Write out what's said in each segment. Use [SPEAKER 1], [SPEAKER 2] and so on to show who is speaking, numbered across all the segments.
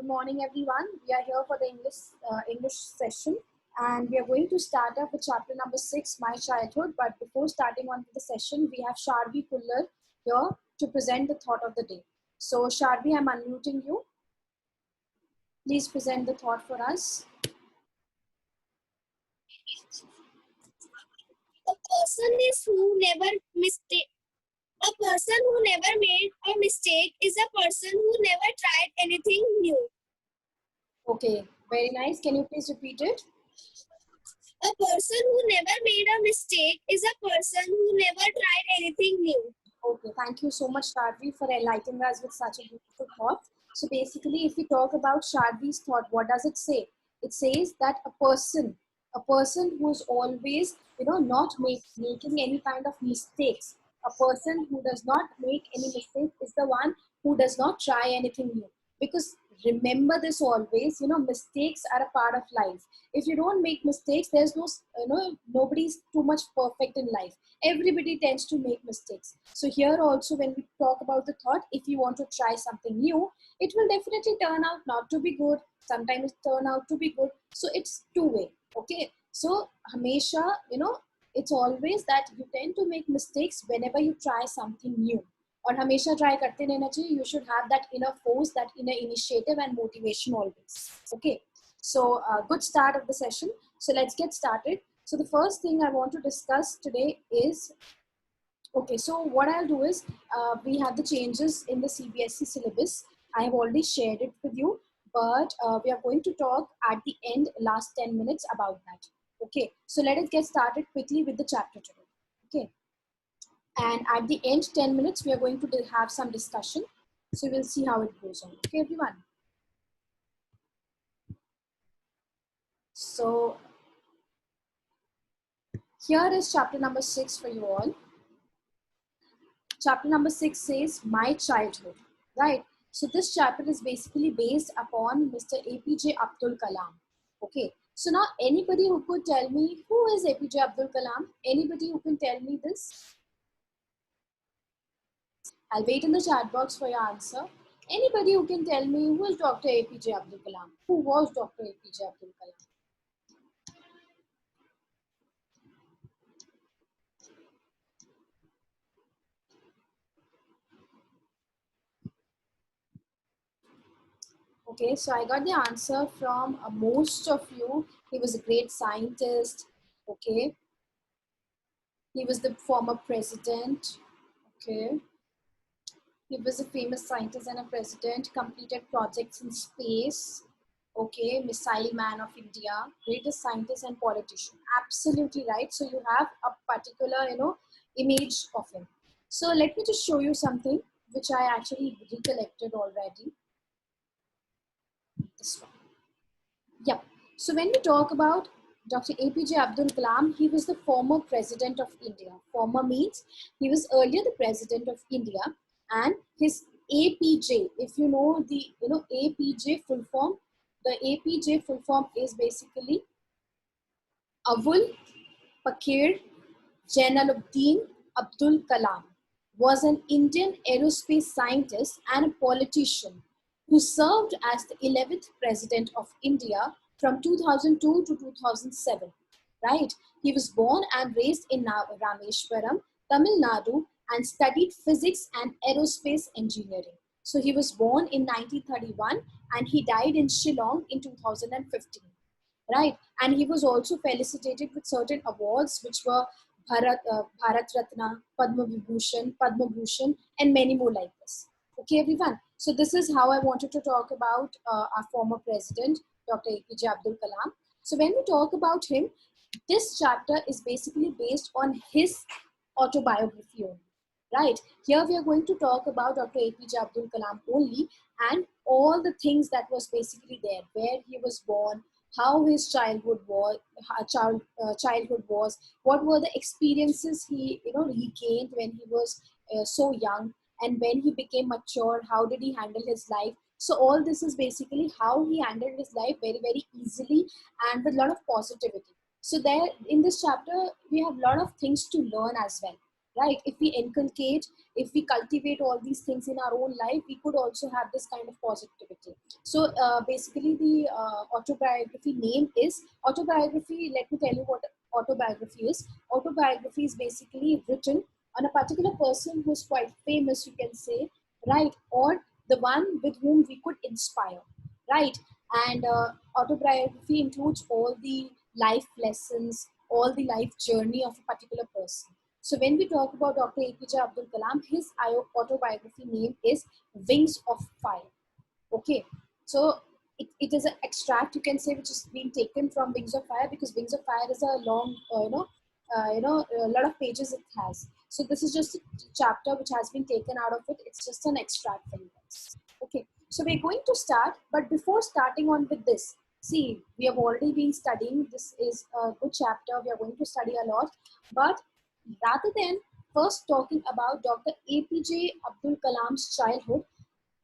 [SPEAKER 1] Good morning, everyone. We are here for the English session, and we are going to start up with chapter number 6, My Childhood. But before starting on with the session, we have Sharvi Pullar here to present the thought of the day. So, Sharvi, I'm unmuting you. Please present the thought for us.
[SPEAKER 2] A person who never made a mistake is a person who never tried anything new.
[SPEAKER 1] Okay, very nice. Can you please repeat it?
[SPEAKER 2] A person who never made a mistake is a person who never tried anything new.
[SPEAKER 1] Okay, thank you so much, Sharvi, for enlightening us with such a beautiful thought. So basically, if we talk about Sharvi's thought, what does it say? It says that a person who's always, not making any kind of mistakes, a person who does not make any mistake is the one who does not try anything new. Because remember this always, mistakes are a part of life. If you don't make mistakes, there's nobody's too much perfect in life. Everybody tends to make mistakes. So here also, when we talk about the thought, if you want to try something new, it will definitely turn out not to be good. Sometimes it turn out to be good. So it's two-way. Okay. So hamesha, it's always that you tend to make mistakes whenever you try something new. और हमेशा try करते रहना चाहिए. You should have that inner force, that inner initiative and motivation always. Okay. So good start of the session. So let's get started. So the first thing I want to discuss today is, okay, so what I'll do is, we have the changes in the CBSE syllabus. I have already shared it with you, but we are going to talk at the end, last 10 minutes about that. Okay, so let us get started quickly with the chapter today. Okay, and at the end 10 minutes, we are going to have some discussion. So we'll see how it goes on. Okay, everyone. So here is chapter number 6 for you all. Chapter number 6 says, My Childhood, right? So this chapter is basically based upon Mr. APJ Abdul Kalam. Okay, so now anybody who could tell me who is APJ Abdul Kalam? Anybody who can tell me this? I'll wait in the chat box for your answer. Anybody who can tell me who is Dr. APJ Abdul Kalam? Who was Dr. APJ Abdul Kalam? Okay, so I got the answer from most of you. He was a great scientist. Okay, he was the former president. Okay, he was a famous scientist and a president. Completed projects in space. Okay, missile man of India, greatest scientist and politician. Absolutely right. So you have a particular, image of him. So let me just show you something which I actually recollected already. This one. Yeah. So when we talk about Dr. APJ Abdul Kalam, he was the former president of India. Former means he was earlier the president of India, and his APJ, if you know the APJ full form, the APJ full form is basically Abul Pakir Jainuddin Abdul Kalam, was an Indian aerospace scientist and a politician who served as the 11th president of India from 2002 to 2007. Right? He was born and raised in Rameshwaram, Tamil Nadu, and studied physics and aerospace engineering. So he was born in 1931 and he died in Shillong in 2015. Right? And he was also felicitated with certain awards, which were Bharat Ratna, Padma Bhushan, and many more like this. Okay, everyone. So this is how I wanted to talk about our former president, Dr. APJ Abdul Kalam. So when we talk about him, this chapter is basically based on his autobiography only. Right? Here we are going to talk about Dr. APJ Abdul Kalam only, and all the things that was basically there, where he was born, how his childhood was, what were the experiences he gained when he was so young, and when he became mature, how did he handle his life. So all this is basically how he handled his life very, very easily and with a lot of positivity. So there in this chapter we have a lot of things to learn as well, right? If we inculcate, if we cultivate all these things in our own life, we could also have this kind of positivity. So basically the autobiography name is autobiography. Let me tell you what autobiography is. Autobiography is basically written on a particular person who's quite famous, you can say, right? Or the one with whom we could inspire, right? And autobiography includes all the life lessons, all the life journey of a particular person. So when we talk about Dr. APJ Abdul Kalam, his autobiography name is Wings of Fire. Okay, so it is an extract, you can say, which is being taken from Wings of Fire, because Wings of Fire is a long, a lot of pages it has. So this is just a chapter which has been taken out of it. It's just an extract for you guys. Okay, so we're going to start, but before starting on with this, see, we have already been studying. This is a good chapter. We are going to study a lot, but rather than first talking about Dr. APJ Abdul Kalam's childhood,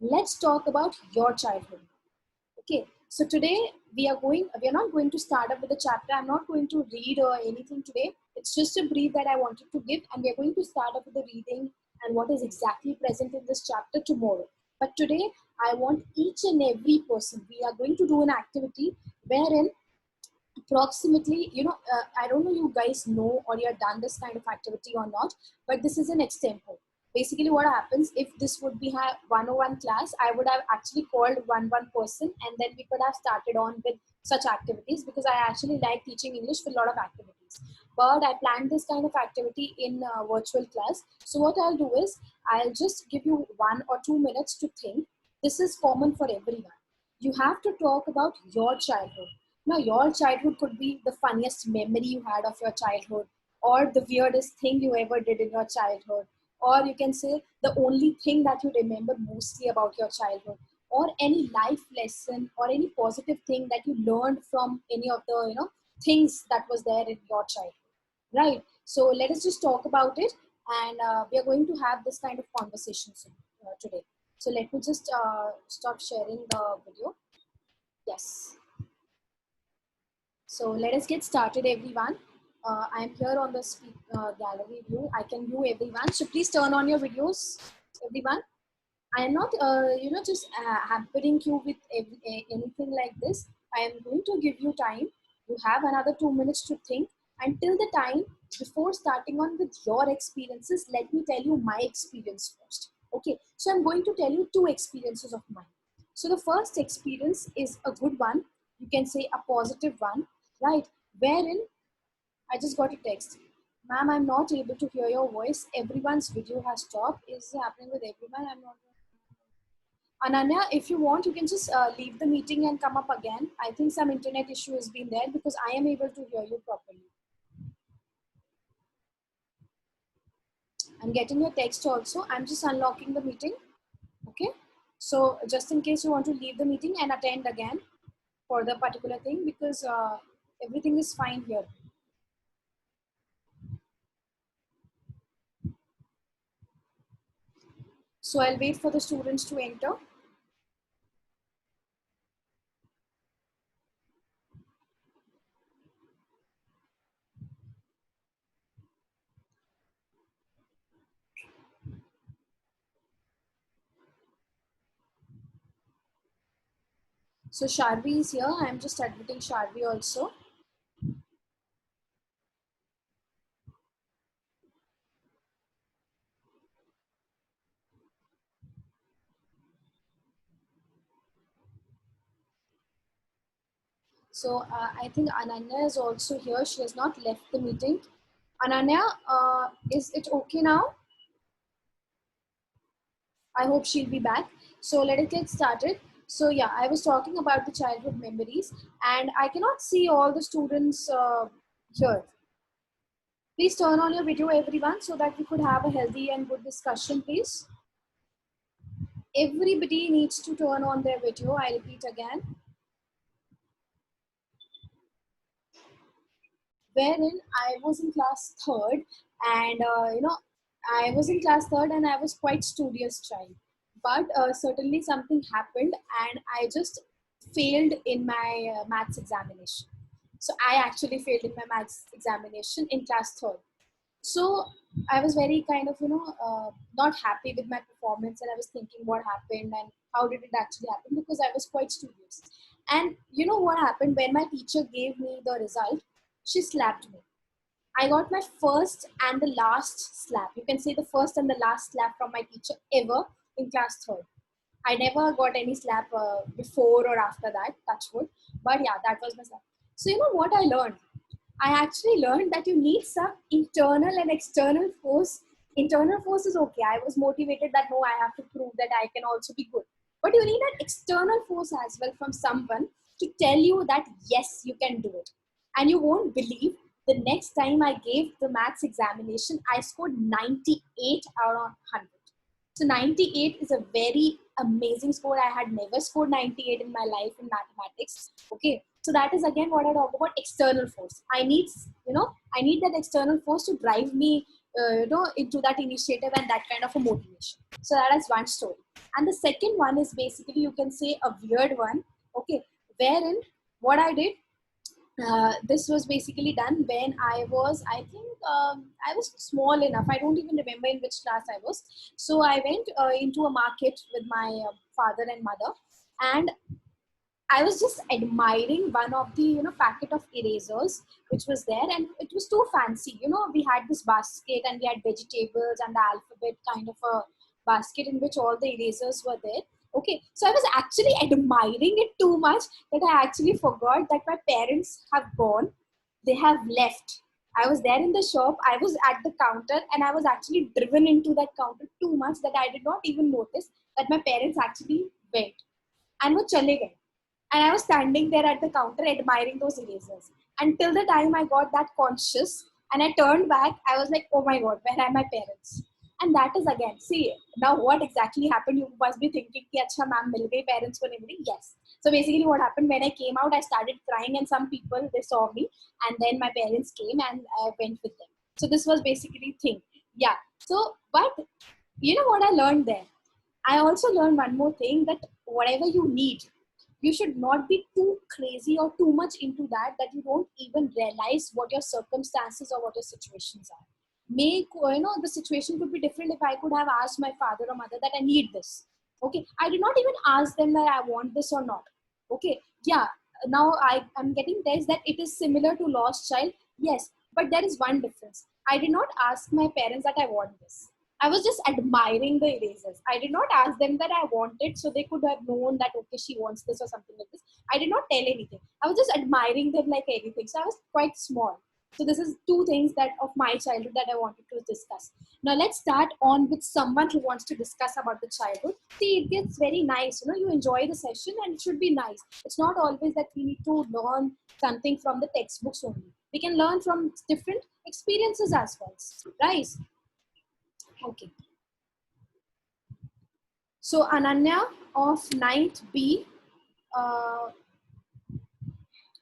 [SPEAKER 1] let's talk about your childhood. Okay, so today we are not going to start up with the chapter. I'm not going to read or anything today. It's just a brief that I wanted to give, and we are going to start up with the reading and what is exactly present in this chapter tomorrow. But today I want each and every person, we are going to do an activity wherein approximately, I don't know you guys know or you have done this kind of activity or not, but this is an example. Basically what happens, if this would be a 101 class, I would have actually called one person, and then we could have started on with such activities, because I actually like teaching English with a lot of activities. But I planned this kind of activity in virtual class. So what I'll do is, I'll just give you 1 or 2 minutes to think. This is common for everyone. You have to talk about your childhood. Now, your childhood could be the funniest memory you had of your childhood, or the weirdest thing you ever did in your childhood, or you can say the only thing that you remember mostly about your childhood, or any life lesson or any positive thing that you learned from any of the things that was there in your childhood, right? So let us just talk about it, and we are going to have this kind of conversations today. So let me just stop sharing the video. Yes. So let us get started, everyone. I'm here on the gallery view. I can view everyone. So please turn on your videos, everyone. I am not, just hampering you with anything like this. I am going to give you time. You have another 2 minutes to think. Until the time, before starting on with your experiences, let me tell you my experience first. Okay, so I'm going to tell you two experiences of mine. So the first experience is a good one. You can say a positive one, right? Wherein I just got a text. Ma'am, I'm not able to hear your voice. Everyone's video has stopped. Is it happening with everyone? I'm not. Ananya, if you want, you can just leave the meeting and come up again. I think some internet issue has been there, because I am able to hear you properly. I'm getting your text also. I'm just unlocking the meeting. Okay. So just in case you want to leave the meeting and attend again for the particular thing, because everything is fine here. So I'll wait for the students to enter. So Sharvi is here. I'm just admitting Sharvi also. So I think Ananya is also here. She has not left the meeting. Ananya, is it okay now? I hope she'll be back. So let us get started. So yeah, I was talking about the childhood memories, and I cannot see all the students here. Please turn on your video, everyone, so that we could have a healthy and good discussion, please. Everybody needs to turn on their video. I repeat again. Wherein I was in class third, and I was in class third, and I was quite studious child. But certainly something happened, and I just failed in my maths examination. So I actually failed in my maths examination in class third. So I was very kind of, not happy with my performance, and I was thinking what happened and how did it actually happen, because I was quite studious. And you know what happened when my teacher gave me the result? She slapped me. I got my first and the last slap. You can say the first and the last slap from my teacher ever in class third. I never got any slap before or after that, touch wood. But yeah, that was my slap. So you know what I learned? I actually learned that you need some internal and external force. Internal force is okay. I was motivated that no, I have to prove that I can also be good. But you need an external force as well from someone to tell you that yes, you can do it. And you won't believe, the next time I gave the maths examination, I scored 98 out of 100. So 98 is a very amazing score. I had never scored 98 in my life in mathematics. Okay. So that is again what I talk about, external force. I need that external force to drive me, into that initiative and that kind of a motivation. So that is one story. And the second one is basically, you can say, a weird one. Okay. Wherein what I did, this was basically done when I think, I was small enough. I don't even remember in which class I was. So I went into a market with my father and mother, and I was just admiring one of the, packet of erasers which was there, and it was too fancy. We had this basket and we had vegetables and the alphabet kind of a basket in which all the erasers were there. Okay, so I was actually admiring it too much that I actually forgot that my parents have gone. They have left. I was there in the shop. I was at the counter, and I was actually driven into that counter too much that I did not even notice that my parents actually went and were chale gaye. And I was standing there at the counter admiring those erasers. Until the time I got that conscious and I turned back, I was like, oh my God, where are my parents? And that is again, see, now what exactly happened? You must be thinking, ki, acha ma'am, mil gayi, parents ko nahi mili. Yes. So basically what happened, when I came out, I started crying, and some people, they saw me, and then my parents came and I went with them. So this was basically thing. Yeah. So, but you know what I learned there? I also learned one more thing, that whatever you need, you should not be too crazy or too much into that you don't even realize what your circumstances or what your situations are. The situation could be different. If I could have asked my father or mother that I need this, okay, I did not even ask them that I want this or not. Okay, yeah, now I'm getting text that it is similar to lost child. Yes, but there is one difference. I did not ask my parents that I want this. I was just admiring the erasers. I did not ask them that I want it, so they could have known that okay, she wants this or something like this. I did not tell anything. I was just admiring them like anything. So I was quite small. So this is two things that of my childhood that I wanted to discuss. Now let's start on with someone who wants to discuss about the childhood. See, it gets very nice. You enjoy the session and it should be nice. It's not always that we need to learn something from the textbooks only. We can learn from different experiences as well, right? Okay. So Ananya of ninth B.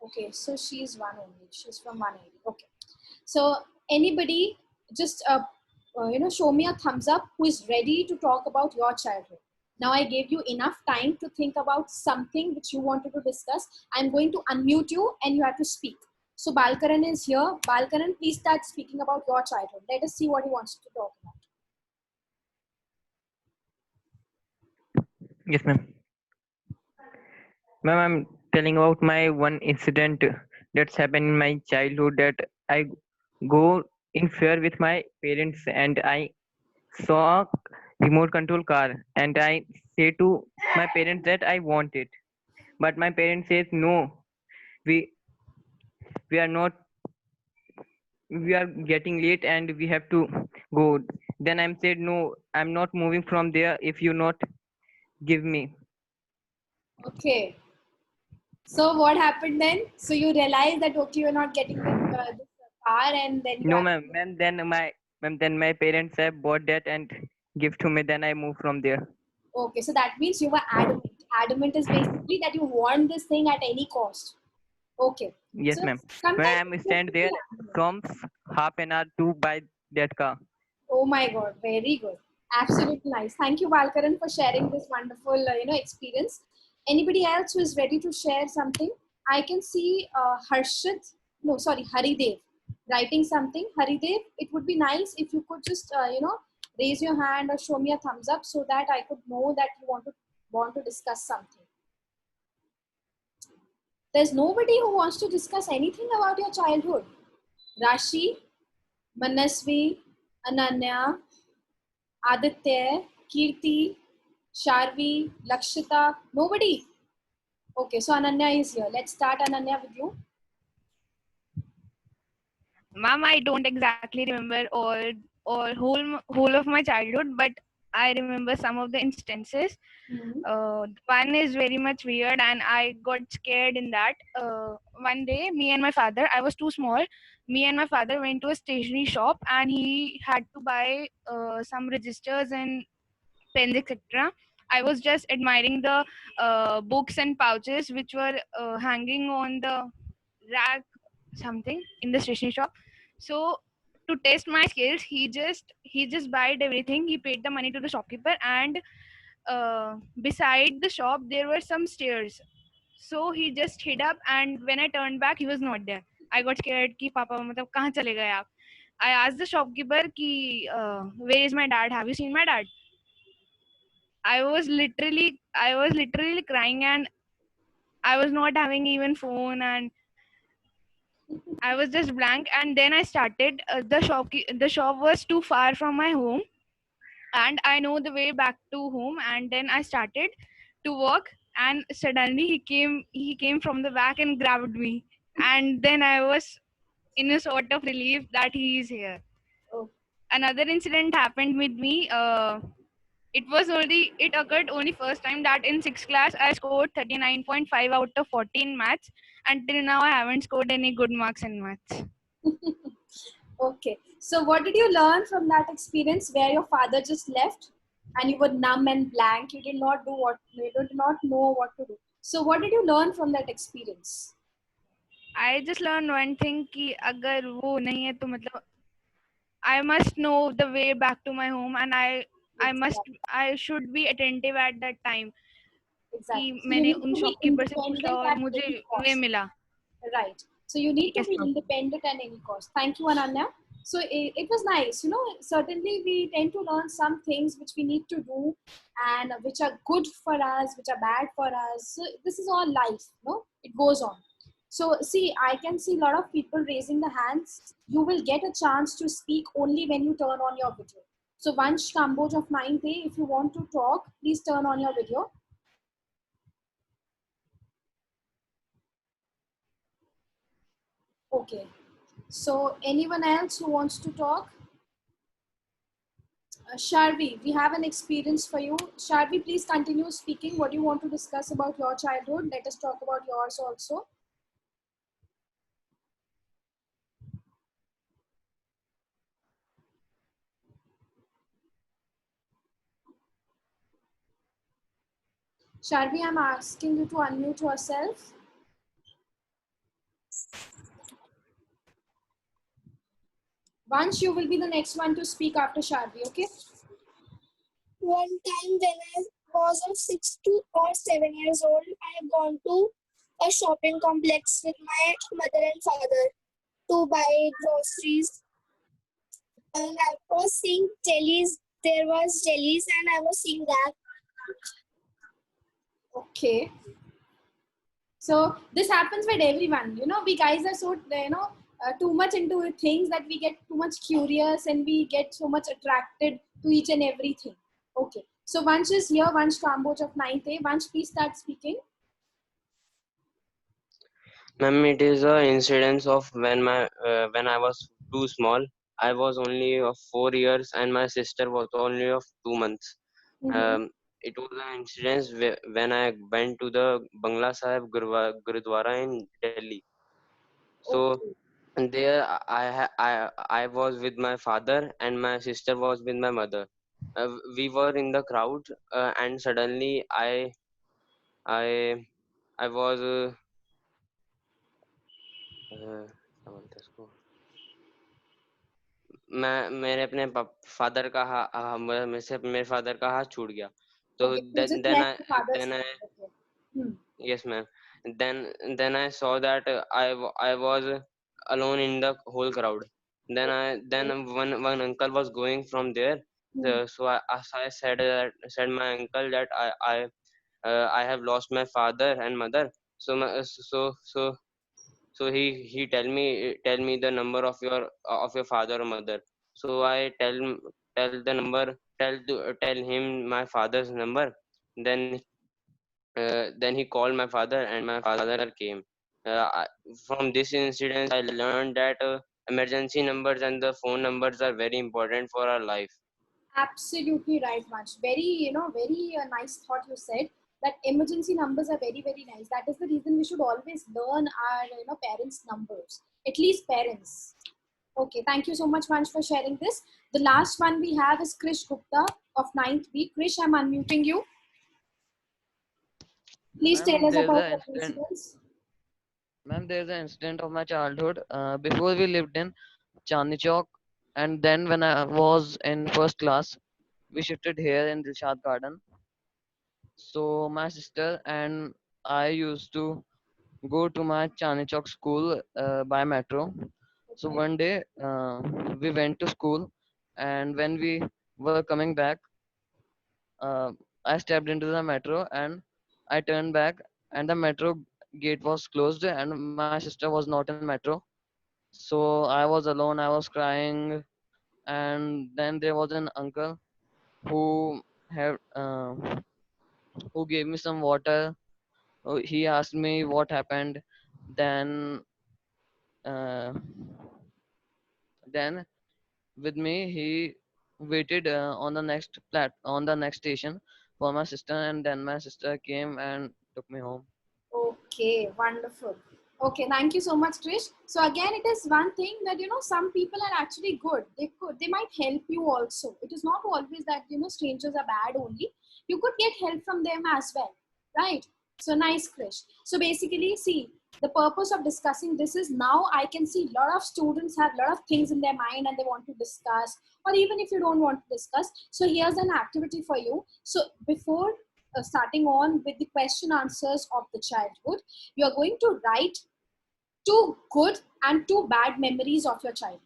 [SPEAKER 1] Okay, so she's one only. She's from 180. Okay. So anybody, just show me a thumbs up who is ready to talk about your childhood. Now I gave you enough time to think about something which you wanted to discuss. I'm going to unmute you and you have to speak. So Balkaran is here. Balkaran, please start speaking about your childhood. Let us see what he wants to talk about.
[SPEAKER 3] Yes, ma'am. Ma'am, I'm telling about my one incident that's happened in my childhood, that I go in fear with my parents and I saw a remote control car and I say to my parents that I want it. But my parents says no, we we are not, we are getting late and we have to go. Then I'm said no, I'm not moving from there if you not give me.
[SPEAKER 1] Okay. So what happened then? So you realized that okay, you're not getting this car, and then you
[SPEAKER 3] No,
[SPEAKER 1] have
[SPEAKER 3] ma'am. Then my parents have bought that and give to me. Then I move from there.
[SPEAKER 1] okay. So that means you were adamant. Adamant is basically that you want this thing at any cost. Okay.
[SPEAKER 3] Yes,
[SPEAKER 1] So
[SPEAKER 3] ma'am. When
[SPEAKER 1] sometimes
[SPEAKER 3] I'm
[SPEAKER 1] people
[SPEAKER 3] stand
[SPEAKER 1] be
[SPEAKER 3] there
[SPEAKER 1] adamant.
[SPEAKER 3] from half an hour to buy that car.
[SPEAKER 1] Oh my God, very good. Absolutely nice. Thank you, Valkaran, for sharing this wonderful, experience. Anybody else who is ready to share something? I can see Harshit. No, sorry, Haridev. writing something? Haridev, it would be nice if you could just raise your hand or show me a thumbs up so that I could know that you want to discuss something. There's nobody who wants to discuss anything about your childhood. Rashi, Manasvi, Ananya, Aditya, Kirti, Sharvi, Lakshita, nobody. Okay, so Ananya is here. Let's start, Ananya, with you.
[SPEAKER 4] Ma'am, I don't exactly remember all whole of my childhood, but I remember some of the instances. One is very much weird, and I got scared in that. One day, me and my father, I was too small. Me and my father went to a stationery shop, and he had to buy some registers and pens, etc. I was just admiring the books and pouches which were hanging on the rack, something in the stationery shop. So to test my skills, he just bought everything. He paid the money to the shopkeeper, and beside the shop there were some stairs. So he just hid up, and when I turned back, he was not there. I got scared कि पापा मतलब कहाँ चले गए आप? I asked the shopkeeper कि where is my dad? Have you seen my dad? I was literally crying, and I was not having even phone, and I was just blank. And then I started. The shop was too far from my home, and I know the way back to home. And then I started to walk, and suddenly he came from the back and grabbed me. And then I was in a sort of relief that he is here.
[SPEAKER 1] Oh.
[SPEAKER 4] Another incident happened with me. It occurred only first time that in 6th class I scored 39.5 out of 14 maths. Until now I haven't scored any good marks in maths.
[SPEAKER 1] Okay, so what did you learn from that experience where your father just left and you were numb and blank? You did not know what to do. So what did you learn from that experience?
[SPEAKER 4] I just learned one thing कि अगर वो नहीं है तो मतलब I must know the way back to my home, and I should be attentive at that time
[SPEAKER 1] Exactly.
[SPEAKER 4] कि
[SPEAKER 1] So you
[SPEAKER 4] मैंने
[SPEAKER 1] need
[SPEAKER 4] उन
[SPEAKER 1] to be
[SPEAKER 4] शॉपकीपर से पूछा
[SPEAKER 1] independent
[SPEAKER 4] और
[SPEAKER 1] at
[SPEAKER 4] मुझे
[SPEAKER 1] any
[SPEAKER 4] वे
[SPEAKER 1] cost.
[SPEAKER 4] मिला.
[SPEAKER 1] Right. So you need
[SPEAKER 4] ठीक
[SPEAKER 1] to
[SPEAKER 4] है
[SPEAKER 1] be
[SPEAKER 4] stop.
[SPEAKER 1] independent at any cost. Thank you, Ananya. So it was nice. Certainly we tend to learn some things which we need to do and which are good for us, which are bad for us. So this is all life, it goes on. So see, I can see a lot of people raising the hands. You will get a chance to speak only when you turn on your video. So Vansh Kamboj of 9th A, if you want to talk, please turn on your video. Okay. So anyone else who wants to talk? Sharvi, we have an experience for you. Sharvi, please continue speaking. What do you want to discuss about your childhood? Let us talk about yours also. Sharvi, I'm asking you to unmute yourself. Once you will be the next one to speak after Sharvi, okay?
[SPEAKER 2] One time when I was of 6 to or 7 years old, I have gone to a shopping complex with my mother and father to buy groceries. And I was seeing jellies. There was jellies, and I was seeing that.
[SPEAKER 1] Okay. So this happens with everyone. We guys are so, too much into things that we get too much curious and we get so much attracted to each and everything. Okay. So Vansh is here, Vansh Kamboj of 9th A. Vansh, please start speaking.
[SPEAKER 5] Ma'am, it is a incidence of when I was too small. I was only of 4 years and my sister was only of 2 months. It was an incident when I went to the Bangla Sahib Gurudwara in Delhi. So
[SPEAKER 1] Okay.
[SPEAKER 5] there I was with my father and my sister was with my mother. We were in the crowd and suddenly I I was क्या बोलते हैं इसको मेरे अपने father का मेरे से मेरे फादर का हाथ छूट गया तो
[SPEAKER 1] Okay, so just
[SPEAKER 5] then
[SPEAKER 1] left the father's
[SPEAKER 5] then I
[SPEAKER 1] side. Okay.
[SPEAKER 5] yes ma'am then I saw that I was alone in the whole crowd. Then one uncle was going from there. So I said my uncle that I have lost my father and mother. So he tell me the number of your father or mother. So I tell the number, tell him my father's number. Then he called my father and my father came. From this incident I learned that emergency numbers and the phone numbers are very important for our life.
[SPEAKER 1] Absolutely right, Vansh. Very, very nice thought you said that emergency numbers are very, very nice. That is the reason we should always learn our, parents' numbers, at least parents. Okay, thank you so much, Vansh, for sharing this. The last one we have is Krish Gupta of 9th B. Krish, I'm unmuting you. Please tell
[SPEAKER 6] Ma'am,
[SPEAKER 1] us
[SPEAKER 6] there's
[SPEAKER 1] about
[SPEAKER 6] an
[SPEAKER 1] the
[SPEAKER 6] incident.
[SPEAKER 1] incidents.
[SPEAKER 6] Ma'am, there's an incident of my childhood. Before we lived in Chandni Chowk, and then when I was in first class, we shifted here in Dilshad Garden. So my sister and I used to go to my Chandni Chowk school by metro. So
[SPEAKER 1] Okay.
[SPEAKER 6] one day we went to school, and when we were coming back, uh, I stepped into the metro and I turned back, and the metro gate was closed, and my sister was not in metro. So I was alone, I was crying, and then there was an uncle who had who gave me some water. He asked me what happened. Then uh, then with me he waited on the next station for my sister, and then my sister came and took me home.
[SPEAKER 1] Okay, wonderful. Okay, thank you so much, Trish. So again, it is one thing that some people are actually good. They might help you also. It is not always that strangers are bad only. You could get help from them as well, right? So nice, Krish. So basically, see, the purpose of discussing this is now I can see a lot of students have a lot of things in their mind and they want to discuss, or even if you don't want to discuss. So here's an activity for you. So before starting on with the question answers of the childhood, you are going to write 2 good and 2 bad memories of your childhood.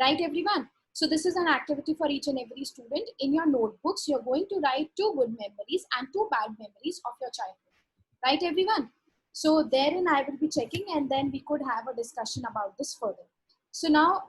[SPEAKER 1] Right, everyone? So this is an activity for each and every student. In your notebooks, you're going to write 2 good memories and 2 bad memories of your childhood. Right, everyone? So therein I will be checking and then we could have a discussion about this further. So now